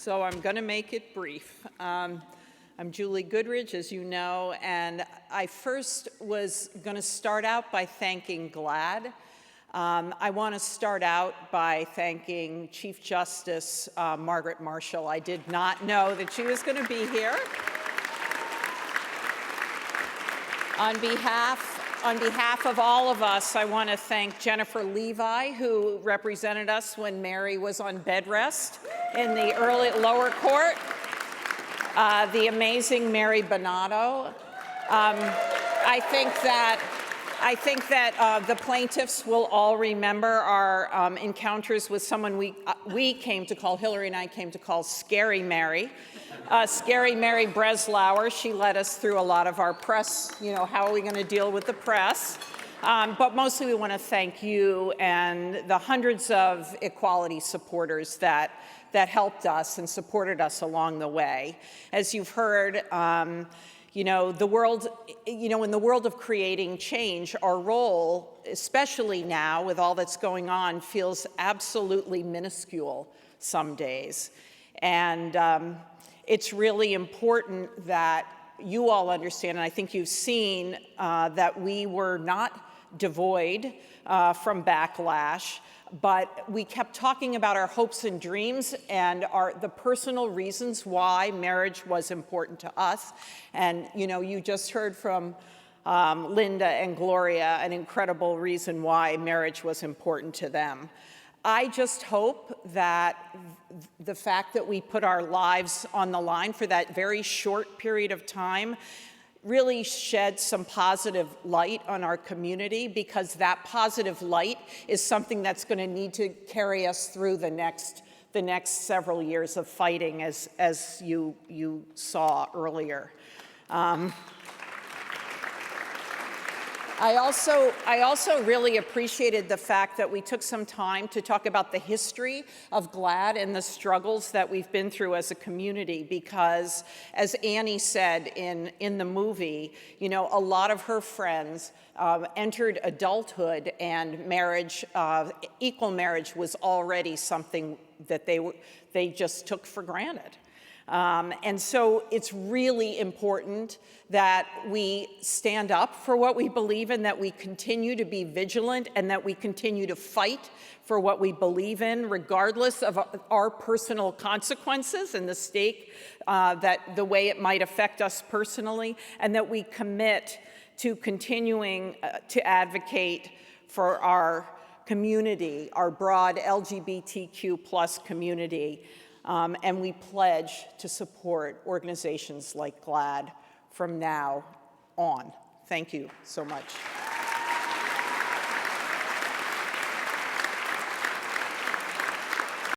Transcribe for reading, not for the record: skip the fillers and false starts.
so I'm going to make it brief. I'm Julie Goodridge, as you know, and I first was going to start out by thanking GLAAD. I want to start out by thanking Chief Justice Margaret Marshall. I did not know that she was going to be here. On behalf of all of us, I want to thank Jennifer Levi, who represented us when Mary was on bed rest in the lower court, the amazing Mary Bonato. I think that the plaintiffs will all remember our encounters with someone we came to call, Hillary and I came to call Scary Mary. Scary Mary Breslauer. She led us through a lot of our press, how are we going to deal with the press? But mostly we want to thank you and the hundreds of equality supporters that helped us and supported us along the way. As you've heard, the world, in the world of creating change, our role, especially now with all that's going on, feels absolutely minuscule some days. And it's really important that you all understand, and I think you've seen that we were not devoid from backlash, but we kept talking about our hopes and dreams and the personal reasons why marriage was important to us. And you just heard from Linda and Gloria an incredible reason why marriage was important to them. I just hope that the fact that we put our lives on the line for that very short period of time really shed some positive light on our community, because that positive light is something that's going to need to carry us through the next several years of fighting, as you saw earlier. I also really appreciated the fact that we took some time to talk about the history of GLAAD and the struggles that we've been through as a community, because as Annie said in the movie, a lot of her friends entered adulthood, and marriage, equal marriage, was already something that they just took for granted. And so it's really important that we stand up for what we believe in, that we continue to be vigilant, and that we continue to fight for what we believe in, regardless of our personal consequences and the stake that the way it might affect us personally, and that we commit to continuing to advocate for our community, our broad LGBTQ+ community. And we pledge to support organizations like GLAAD from now on. Thank you so much.